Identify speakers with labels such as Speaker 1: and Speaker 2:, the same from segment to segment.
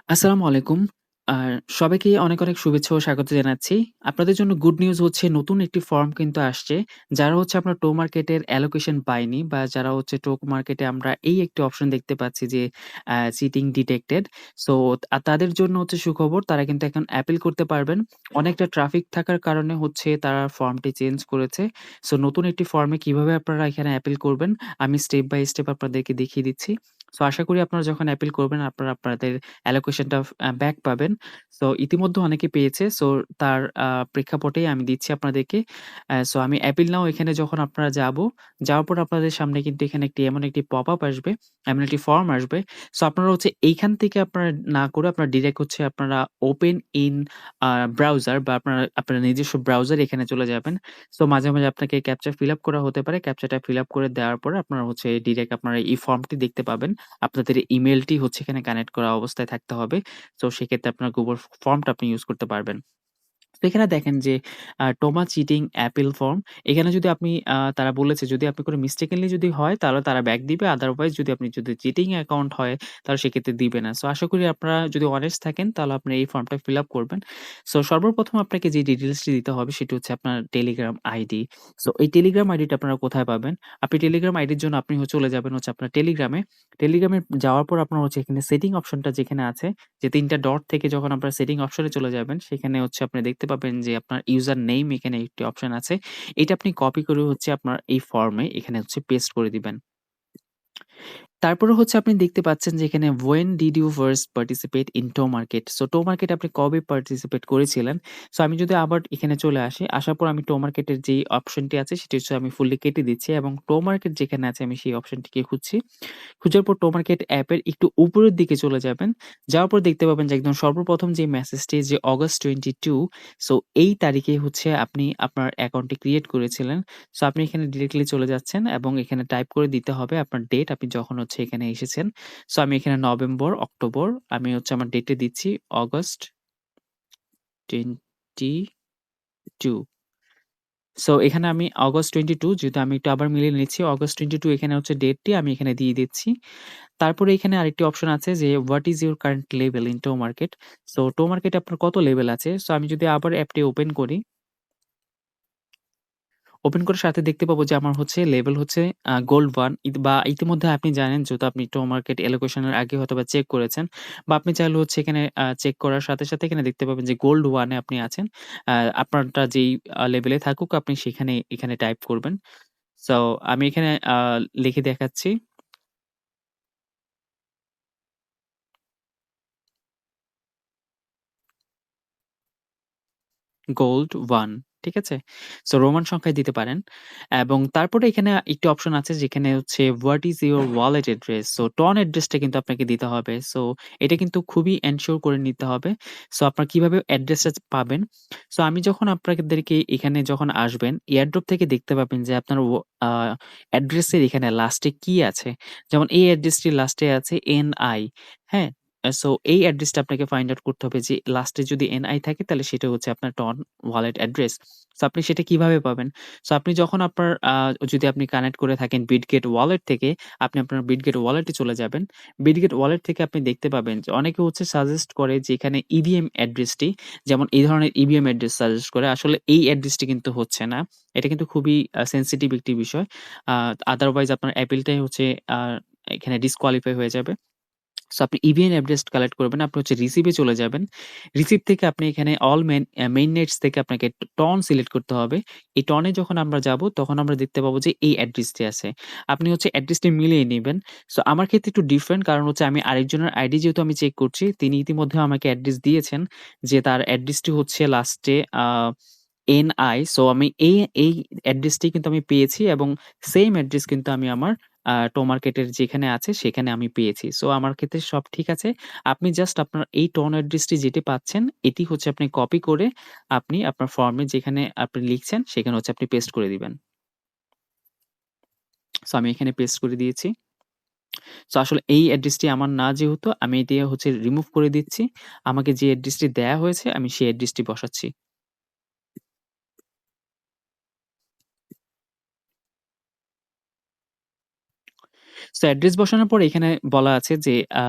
Speaker 1: আসসালামু আলাইকুম। আর সবাইকে অনেক শুভেচ্ছা ও স্বাগত জানাচ্ছি। আপনাদের জন্য গুড নিউজ হচ্ছে নতুন একটি ফর্ম কিন্তু আসছে। যারা হচ্ছে আপনার টোমার্কেটের অ্যালোকেশন পায়নি বা যারা হচ্ছে টোমার্কেটে আমরা এই একটি অপশন দেখতে পাচ্ছি যে চিটিং ডিটেক্টেড। সো তাদের জন্য হচ্ছে সুখবর তারা কিন্তু এখন অ্যাপিল করতে পারবেন। অনেকটা ট্রাফিক থাকার কারণে হচ্ছে তারা ফর্মটি চেঞ্জ করেছে। সো নতুন একটি ফর্মে কিভাবে আপনারা এখানে অ্যাপিল করবেন আমি স্টেপ বাই স্টেপ আপনাদেরকে দেখিয়ে দিচ্ছি। সো আশা করি আপনারা যখন অ্যাপিল করবেন আপনারা আপনাদের অ্যালোকেশনটা ব্যাক পাবেন। সো ইতিমধ্যে অনেকে পেয়েছে। সো তার প্রেক্ষাপটেই আমি দিচ্ছি আপনাদেরকে। সো আমি অ্যাপিল নাও এখানে যখন আপনারা যাওয়ার পর আপনাদের সামনে কিন্তু এখানে এমন একটি পপআপ আসবে, এমন একটি ফর্ম আসবে। সো আপনারা হচ্ছে এইখান থেকে আপনারা না করে আপনারা ডিরেক্ট হচ্ছে আপনারা ওপেন ইন ব্রাউজার বা আপনার নিজস্ব ব্রাউজার এখানে চলে যাবেন। সো মাঝে আপনাকে ক্যাপচা ফিল আপ করা হতে পারে। ক্যাপচাটা ফিল আপ করে দেওয়ার পরে আপনারা হচ্ছে ডিরেক্ট আপনারা এই ফর্মটি দেখতে পাবেন। আপনাদের ইমেইলটি হচ্ছে এখানে কানেক্ট করা অবস্থায় থাকতে হবে। সো সেক্ষেত্রে আপনার Google ফর্মটা আপনি ইউজ করতে পারবেন। তো এখানে দেখেন যে টোমা চিটিং অ্যাপিল ফর্ম এখানে যদি আপনি তারা বলেছে যদি আপনি কোনো মিস্টেকেনলি যদি হয় তাহলে তারা ব্যাক দিবে। আদারওয়াইজ যদি চিটিং অ্যাকাউন্ট হয় তাহলে সেক্ষেত্রে দিবে না। সো আশা করি আপনারা যদি অনেস্ট থাকেন তাহলে আপনি এই ফর্মটা ফিল আপ করবেন। সো সর্বপ্রথম আপনাকে যে ডিটেইলসটি দিতে হবে সেটি হচ্ছে আপনার টেলিগ্রাম আইডি। সো এই টেলিগ্রাম আইডিটা আপনারা কোথায় পাবেন? আপনি টেলিগ্রাম আইডির জন্য আপনি চলে যাবেন হচ্ছে আপনার টেলিগ্রামে। টেলিগ্রামে যাওয়ার পর আপনার হচ্ছে এখানে সেটিং অপশনটা যেখানে আছে যে ৩ টা ডট থেকে যখন আপনারা সেটিং অপশনে চলে যাবেন, সেখানে হচ্ছে আপনি দেখতে পাবেন যে আপনার ইউজার নেম এখানে একটি অপশন আছে। এটা আপনি কপি করে হচ্ছে আপনার এই ফর্মে এখানে হচ্ছে পেস্ট করে দিবেন। তারপরে হচ্ছে আপনি দেখতে পাচ্ছেন যে এখানে when did you first participate in Tomarket? So Tomarket আপনি কবে পার্টিসিপেট করেছিলেন? সো আমি যদি আবার এখানে চলে আসি, আসার পর আমি Tomarket এর যেই অপশনটি আছে সেটি হচ্ছে আমি ফুললি কেটে দিচ্ছি এবং Tomarket যেখানে আছে আমি সেই অপশনটিকে খুঁজছি। খোঁজার পর Tomarket অ্যাপের একটু উপরের দিকে চলে যাবেন। যাওয়ার পর দেখতে পাবেন যে একদম সর্বপ্রথম যে মেসেজটি যে অগাস্ট 22 সো এই তারিখে হচ্ছে আপনি আপনার অ্যাকাউন্টটি ক্রিয়েট করেছিলেন। সো আপনি এখানে ডিরেক্টলি চলে যাচ্ছেন এবং এখানে টাইপ করে দিতে হবে আপনার ডেট আপনি যখন হচ্ছে এখানে এসেছেন। সো আমি এখানে নভেম্বর, অক্টোবর আমি হচ্ছে আমার ডেটে দিচ্ছি অগাস্ট 22 সো এখানে আমি অগাস্ট 22 যেহেতু আমি একটু আবার মিলিয়ে নিচ্ছি। অগাস্ট 22 এখানে হচ্ছে ডেটটি আমি এখানে দিয়ে দিচ্ছি। তারপরে এখানে আরেকটি অপশন আছে যে what is your current level in Tomarket. So টোমার্কেটে আপনার কত লেভেল আছে? সো আমি যদি আবার অ্যাপটি ওপেন করি ওপেন করার সাথে দেখতে পাবো যে আমার হচ্ছে লেভেল হচ্ছে গোল্ড 1 বা ইতিমধ্যে আপনি জানেন যেহেতু আপনি টোমার্কেট অ্যালোকেশন এর আগে হয়তোবা চেক করেছেন বা আপনি চাইলে হচ্ছে এখানে চেক করার সাথে এখানে দেখতে পাবেন যে গোল্ড 1 এ আপনি আছেন। আপনারটা যেই লেভেলে থাকুক আপনি এখানে টাইপ করবেন। সো আমি এখানে লিখে দেখাচ্ছি। গোল্ড 1 ঠিক আছে? সো রোমান সংখ্যায় দিতে পারেন এবং তারপরে এখানে একটি অপশন আছে যেখানে হচ্ছে what is your wallet address? So টন অ্যাড্রেসটা কিন্তু আপনাকে দিতে হবে। সো এটা কিন্তু খুবই এনশিওর করে নিতে হবে। সো আপনারা কিভাবে অ্যাড্রেসটা পাবেন? সো আমি যখন আপনাদেরকে এখানে যখন আসবেন এয়ারড্রপ থেকে দেখতে পাবেন যে আপনার আ অ্যাড্রেসের এখানে লাস্টে কি আছে? যেমন এই অ্যাড্রেসটির লাস্টে আছে NI হ্যাঁ? সো এই অ্যাড্রেসটা আপনাকে ফাইন্ড আউট করতে হবে যে লাস্টে যদি NI থাকে তাহলে সেটা হচ্ছে আপনার টন ওয়ালেট অ্যাড্রেস। সো আপনি সেটা কিভাবে পাবেন? সো আপনি যখন আপনার যদি আপনি কানেক্ট করে থাকেন বিটগেট ওয়ালেট থেকে, আপনি আপনার বিটগেট ওয়ালেটে চলে যাবেন। বিটগেট ওয়ালেট থেকে আপনি দেখতে পাবেন যে অনেকে হচ্ছে সাজেস্ট করে যে এখানে ইভিএম অ্যাড্রেসটি যেমন এই ধরনের ইভিএম অ্যাড্রেস সাজেস্ট করে। আসলে এই অ্যাড্রেসটি কিন্তু হচ্ছে না। এটা কিন্তু খুবই সেনসিটিভ একটি বিষয়। আ আদারওয়াইজ আপনার অ্যাপিলটাই হচ্ছে আ এখানে ডিসকোয়ালিফাই হয়ে যাবে। সো আপনি ইভিএন অ্যাড্রেস কালেক্ট করবেন। আপনি হচ্ছে রিসিভ এ চলে যাবেন। রিসিভ থেকে আপনি এখানে অল মেইন নেটস থেকে আপনাকে টন সিলেক্ট করতে হবে। এই টনে যখন আমরা যাব তখন আমরা দেখতে পাবো যে এই অ্যাড্রেসটি আছে। আপনি হচ্ছে অ্যাড্রেসটি মিলিয়ে নিবেন। সো আমার ক্ষেত্রে একটু ডিফারেন্ট কারণ হচ্ছে আমি আরেকজনের আইডি যেহেতু আমি চেক করছি, তিনি ইতিমধ্যে আমাকে অ্যাড্রেস দিয়েছেন যে তার অ্যাড্রেসটি হচ্ছে লাস্টে NI সো আমি এই অ্যাড্রেসটি কিন্তু আমি পেয়েছি এবং সেইম অ্যাড্রেস কিন্তু আমি আমার টোমার্কেটের যেখানে আছে সেখানে আমি পেয়েছি। সো আমার ক্ষেত্রে সব ঠিক আছে। আপনি জাস্ট আপনার এই টোন অ্যাড্রেসটি যেটি পাচ্ছেন, এটি হচ্ছে আপনি কপি করে আপনি আপনার ফর্মে যেখানে আপনি লিখছেন সেখানে হচ্ছে আপনি পেস্ট করে দিবেন। সো আমি এখানে পেস্ট করে দিয়েছি। সো আসলে এই অ্যাড্রেসটি আমার না যেহেতু আমি এটি হচ্ছে রিমুভ করে দিচ্ছি। আমাকে যে অ্যাড্রেসটি দেয়া হয়েছে আমি সেই অ্যাড্রেসটি বসাচ্ছি। সো অ্যাড্রেস বসানোর পরে এখানে বলা আছে যে uh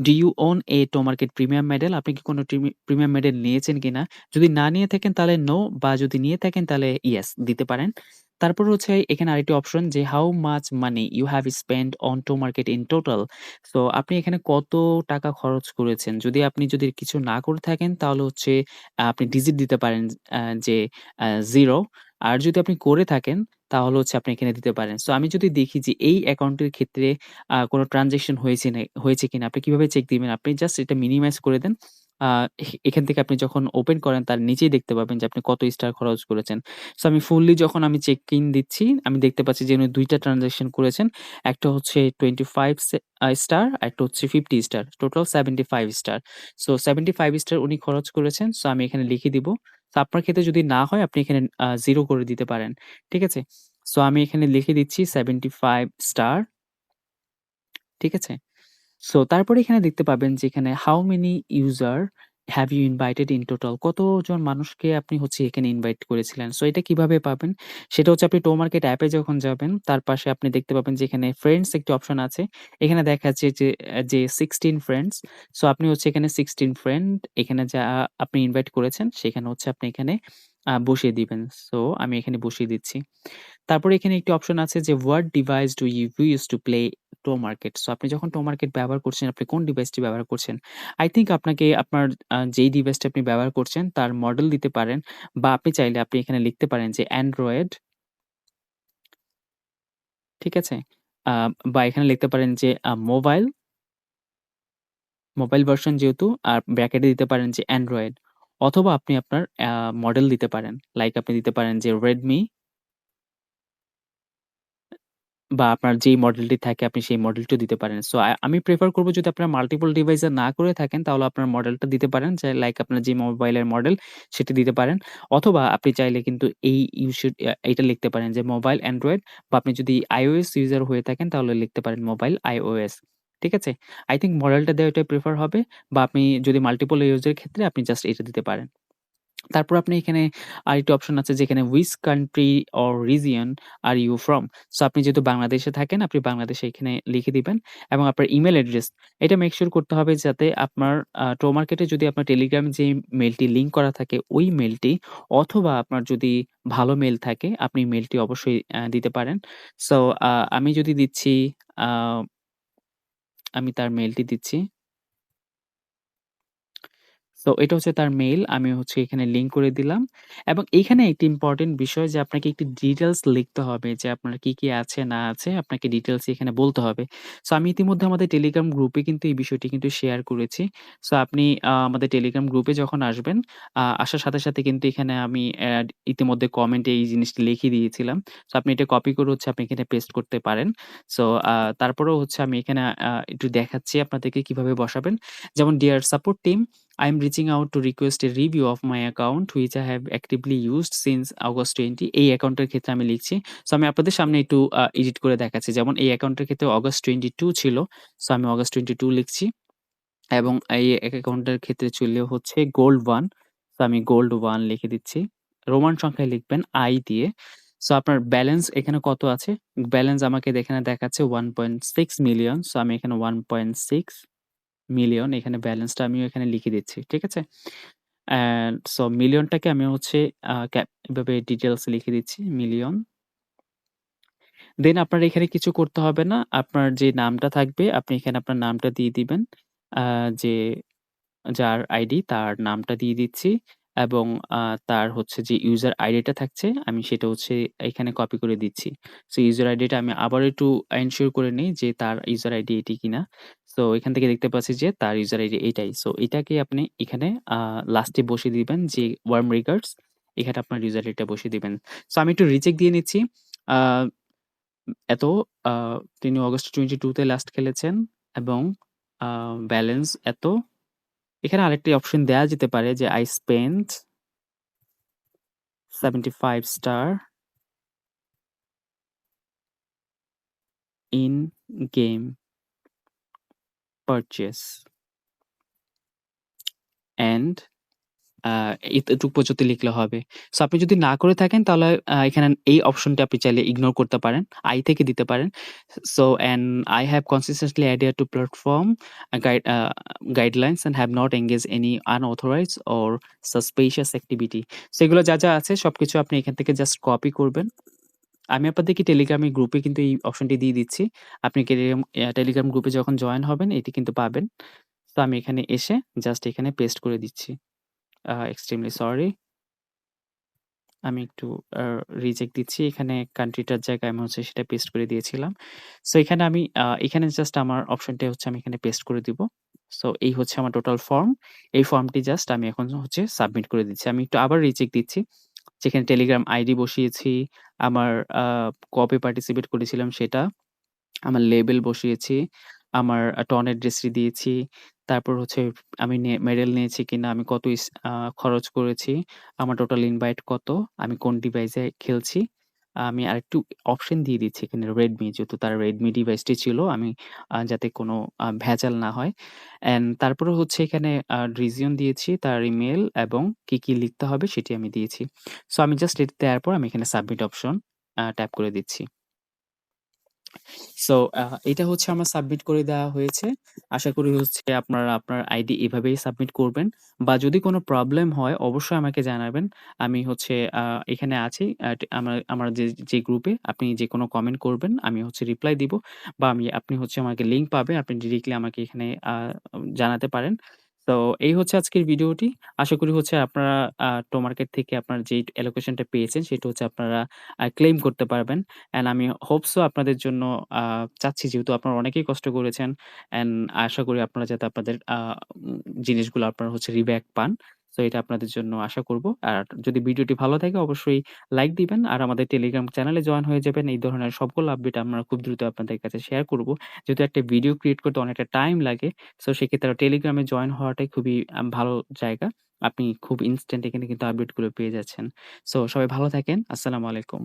Speaker 1: "do you own a Tomarket premium medal?" আপনি কি কোনো প্রিমিয়াম মেডেল নিয়েছেন কিনা? যদি না নিয়ে থাকেন তাহলে নো, বা যদি নিয়ে থাকেন তাহলে ইয়েস দিতে পারেন। তারপর হচ্ছে এখানে আরেকটি অপশন যে "how much money you have spent on Tomarket in total?" So আপনি এখানে কত টাকা খরচ করেছেন? যদি কিছু না করে থাকেন তাহলে হচ্ছে আপনি ডিজিট দিতে পারেন যে 0, আর যদি আপনি করে থাকেন তাহলে হচ্ছে আপনি এখানে দিতে পারেন। সো আমি যদি দেখি যে এই অ্যাকাউন্টের ক্ষেত্রে কোনো ট্রান্সেকশন হয়েছে কিনা, আপনি কিভাবে চেক দিবেন? আপনি জাস্ট এটা মিনিমাইজ করে দেন। আ এখান থেকে আপনি যখন ওপেন করেন তার নিচেই দেখতে পাবেন যে আপনি কত স্টার খরচ করেছেন। সো আমি ফুললি যখন আমি চেক ইন দিচ্ছি, আমি দেখতে পাচ্ছি যে উনি ২ টা ট্রান্সেকশন করেছেন। একটা হচ্ছে 25 স্টার, আরেকটা হচ্ছে 50 star. Total 75 star. So 75 star উনি খরচ করেছেন। সো আমি এখানে লিখে দিব। সো আপনার ক্ষেত্রে যদি না হয় আপনি এখানে 0 করে দিতে পারেন। ঠিক আছে? সো আমি এখানে লিখে দিচ্ছি 75 স্টার। ঠিক আছে? সো তারপরে এখানে দেখতে পাবেন যে এখানে how many user have you invited in total? কতজন মানুষকে আপনি হচ্ছে এখানে ইনভাইট করেছিলেন? সো এটা কিভাবে পাবেন? সেটা হচ্ছে আপনি টোমার্কেট অ্যাপে যখন যাবেন, তার পাশে আপনি দেখতে পাবেন যে এখানে ফ্রেন্ডস একটি অপশন আছে। এখানে দেখাচ্ছে যে 16 ফ্রেন্ডস। সো আপনি হচ্ছে এখানে 16 ফ্রেন্ড এখানে যা আপনি ইনভাইট করেছেন, সেখানে হচ্ছে আপনি এখানে বসিয়ে দিবেন। সো আমি এখানে বসিয়ে দিচ্ছি। তারপরে এখানে একটি অপশন আছে যে "what device do you use to play Tomarket?" So আপনি যখন টোমার্কেট ব্যবহার করছেন, আপনি কোন ডিভাইসটি ব্যবহার করছেন? আই থিংক আপনাকে আপনার যেই ডিভাইসটি আপনি ব্যবহার করছেন তার মডেল দিতে পারেন, বা আপনি চাইলে আপনি এখানে লিখতে পারেন যে অ্যান্ড্রয়েড, ঠিক আছে? আ বা এখানে লিখতে পারেন যে মোবাইল ভার্সন যেহেতু, আর ব্র্যাকেটে দিতে পারেন যে অ্যান্ড্রয়েড, অথবা আপনি আপনার মডেল দিতে পারেন। লাইক আপনি দিতে পারেন যে Redmi, বা আপনার যেই মডেলটি থাকে আপনি সেই মডেলটিও দিতে পারেন। সো আমি প্রেফার করব, যদি আপনারা মাল্টিপল ডিভাইস না করে থাকেন তাহলে আপনার মডেলটা দিতে পারেন। যে লাইক আপনার যে মোবাইলের মডেল সেটি দিতে পারেন। অথবা আপনি চাইলে কিন্তু এই ইউ শুড এইটা লিখতে পারেন যে মোবাইল অ্যান্ড্রয়েড, বা আপনি যদি iOS ইউজার হয়ে থাকেন তাহলে লিখতে পারেন মোবাইল iOS। ঠিক আছে? আই থিংক মডেলটা দেওয়াটাই প্রেফার হবে, বা আপনি যদি মাল্টিপল ইউজের ক্ষেত্রে আপনি জাস্ট এটা দিতে পারেন। তারপর আপনি এখানে আরেকটি অপশন আছে যেখানে "which country or region are you from?" সো আপনি যেহেতু বাংলাদেশে থাকেন, আপনি বাংলাদেশে এখানে লিখে দিবেন, এবং আপনার ইমেইল অ্যাড্রেস এটা মেক সিউর করতে হবে যাতে আপনার টোমার্কেটে যদি আপনার টেলিগ্রাম যে মেইলটি লিংক করা থাকে ওই মেইলটি, অথবা আপনার যদি ভালো মেইল থাকে আপনি মেইলটি অবশ্যই দিতে পারেন। সো আমি যদি দিচ্ছি, আ আমি তার মেইলটি দিচ্ছি। সো এটা হচ্ছে তার মেইল। আমি হচ্ছে এখানে লিংক করে দিলাম, এবং এইখানে একটি ইম্পোর্টেন্ট বিষয় যে আপনাকে একটি ডিটেইলস লিখতে হবে যে আপনার কি আছে না আছে, আপনাকে ডিটেইলস এখানে বলতে হবে। সো আমি ইতিমধ্যে আমাদের টেলিগ্রাম গ্রুপে কিন্তু এই বিষয়টি কিন্তু শেয়ার করেছি। সো আপনি আমাদের টেলিগ্রাম গ্রুপে যখন আসবেন, আসার সাথে কিন্তু এখানে আমি ইতিমধ্যে কমেন্টে এই জিনিসটি লিখে দিয়েছিলাম। সো আপনি এটা কপি করে হচ্ছে আপনি এখানে পেস্ট করতে পারেন। সো তারপরেও হচ্ছে আমি এখানে একটু দেখাচ্ছি আপনাদেরকে কিভাবে বসাবেন। যেমন "dear support team, I am reaching out to request a review of my account which I have actively used since August 20" এই অ্যাকাউন্টের ক্ষেত্রে আমি লিখছি। সো আমি আপনাদের সামনে একটু এডিট করে দেখাচ্ছি। যেমন এই অ্যাকাউন্টের ক্ষেত্রে August 22 ছিল। সো আমি August 22 লিখছি, এবং এই অ্যাকাউন্টের ক্ষেত্রে ছিল হচ্ছে গোল্ড 1। সো আমি গোল্ড 1 লিখে দিচ্ছি। রোমান সংখ্যায় লিখবেন I দিয়ে। সো আপনার ব্যালেন্স এখানে কত আছে? ব্যালেন্স আমাকে এখানে দেখাচ্ছে 1.6 মিলিয়ন। সো আমি এখানে 1.6 মিলিয়ন এখানে ব্যালেন্সটা আমিও এখানে লিখে দিচ্ছি। ঠিক আছে? অ্যান্ড সো মিলিয়নটাকে আমি হচ্ছে এভাবে ডিটেইলস লিখে দিচ্ছি মিলিয়ন। দেন আপনার এখানে কিছু করতে হবে না। আপনার যে নামটা থাকবে আপনি এখানে আপনার নামটা দিয়ে দিবেন। আ যে যার আইডি তার নামটা দিয়ে দিচ্ছি, এবং আ তার হচ্ছে যে ইউজার আইডিটা থাকছে আমি সেটা হচ্ছে এখানে কপি করে দিচ্ছি। সো ইউজার আইডিটা আমি আবার একটু এনশিওর করে নেই যে তার ইউজার আইডি এটি কিনা। সো এখান থেকে দেখতে পাচ্ছি যে তার ইউজার আইডি এটাই। সো এটাকে আপনি এখানে লাস্টে বসিয়ে দিবেন যে ওয়ার্ম রিগার্ডস, এখানে আপনার ইউজার আইডিটা বসিয়ে দিবেন। সো আমি একটু রিচেক দিয়ে নিচ্ছি। আ এত আ তিনি অগাস্ট 22 তে লাস্ট খেলেছেন, এবং আ ব্যালেন্স এত। এখানে আরেকটি অপশন দেয়া যেতে পারে যে I spent 75 star in game purchase and আ এতটুক পর্যন্ত লিখলে হবে। সো আপনি যদি না করে থাকেন তাহলে এখানে এই অপশনটা আপনি চাইলে ইগনোর করতে পারেন। I থেকে দিতে পারেন। So and I have consistently adhered to platform guidelines and have not engaged any unauthorized or suspicious activity. So এগুলো যা আছে সবকিছু আপনি এখান থেকে জাস্ট কপি করবেন। আমি আপনাদেরকে টেলিগ্রামে গ্রুপে কিন্তু এই অপশনটি দিয়ে দিচ্ছি। আপনি টেলিগ্রাম গ্রুপে যখন জয়েন হবেন এটি কিন্তু পাবেন। তো আমি এখানে এসে জাস্ট এখানে পেস্ট করে দিচ্ছি। Extremely sorry. আমি একটু আ রিজেক্ট দিচ্ছি। এখানে কান্ট্রিটার জায়গায় আমি হচ্ছে সেটা পেস্ট করে দিয়েছিলাম। সো এখানে আমি এখানে জাস্ট আমার অপশনটা হচ্ছে আমি এখানে পেস্ট করে দিব। সো এই হচ্ছে আমার টোটাল ফর্ম। এই ফর্মটি জাস্ট আমি এখন হচ্ছে সাবমিট করে দিচ্ছি। আমি একটু আবার রিচেক দিচ্ছি। যেখানে টেলিগ্রাম আইডি বসিয়েছি, আমার আ কবে পার্টিসিপেট করেছিলাম সেটা, আমার লেবেল বসিয়েছি, আমার টন অ্যাড্রেসটি দিয়েছি। তারপর হচ্ছে আমি মেডেল নিয়েছি কিনা, আমি কত খরচ করেছি, আমার টোটাল ইনভাইট কত, আমি কোন ডিভাইসে খেলছি। আমি আরেকটু অপশন দিয়ে দিচ্ছি এখানে Redmi যেহেতু তার Redmi ডিভাইসটি ছিল আমি যাতে কোনো ভেজাল না হয়। অ্যান্ড তারপরে হচ্ছে এখানে রিজিয়ন দিয়েছি, তার ইমেইল এবং কি লিখতে হবে সেটি আমি দিয়েছি। সো আমি জাস্ট এটা দেওয়ার পর আমি এখানে সাবমিট অপশন ট্যাপ করে দিচ্ছি। সো এটা হচ্ছে আমার সাবমিট করে দেওয়া হয়েছে। আশা করি হচ্ছে আপনারা আপনার আইডি এভাবেই সাবমিট করবেন। বা যদি কোনো প্রবলেম হয় অবশ্যই আমাকে জানাবেন। আমি হচ্ছে এখানে আছি। আমার আমার যে গ্রুপে আপনি যেকোনো কমেন্ট করবেন, আমি হচ্ছে রিপ্লাই দিব। বা আপনি হচ্ছে আমাকে লিঙ্ক পাবেন। আপনি ডিরেক্টলি আমাকে এখানে জানাতে পারেন। তো এই হচ্ছে আজকের ভিডিওটি। আশা করি হচ্ছে আপনারা টোমার্কেট থেকে আপনার যেই অ্যালোকেশনটা পেয়েছেন সেটা হচ্ছে আপনারা ক্লেইম করতে পারবেন। অ্যান্ড আমি হোপ সো আপনাদের জন্য আ চাচ্ছি যেহেতু আপনারা অনেকেই কষ্ট করেছেন অ্যান্ড আশা করি আপনারা যাতে আপনাদের জিনিসগুলো আপনারা হচ্ছে রিব্যাক পান। সো এটা আপনাদের জন্য আশা করব। আর যদি ভিডিওটি ভালো থাকে অবশ্যই লাইক দিবেন। আর আমাদের টেলিগ্রাম চ্যানেলে জয়েন হয়ে যাবেন। এই ধরনের সবগুলো আপডেট আমরা খুব দ্রুত আপনাদের কাছে শেয়ার করব। যেহেতু একটা ভিডিও ক্রিয়েট করতে অনেকটা টাইম লাগে। সো সেক্ষেত্রে টেলিগ্রামে জয়েন হওয়াটাই খুবই ভালো জায়গা। আপনি খুব ইনস্ট্যান্ট এখানে কিন্তু আপডেটগুলো পেয়ে যাচ্ছেন। সো সবাই ভালো থাকেন। আসসালামু আলাইকুম।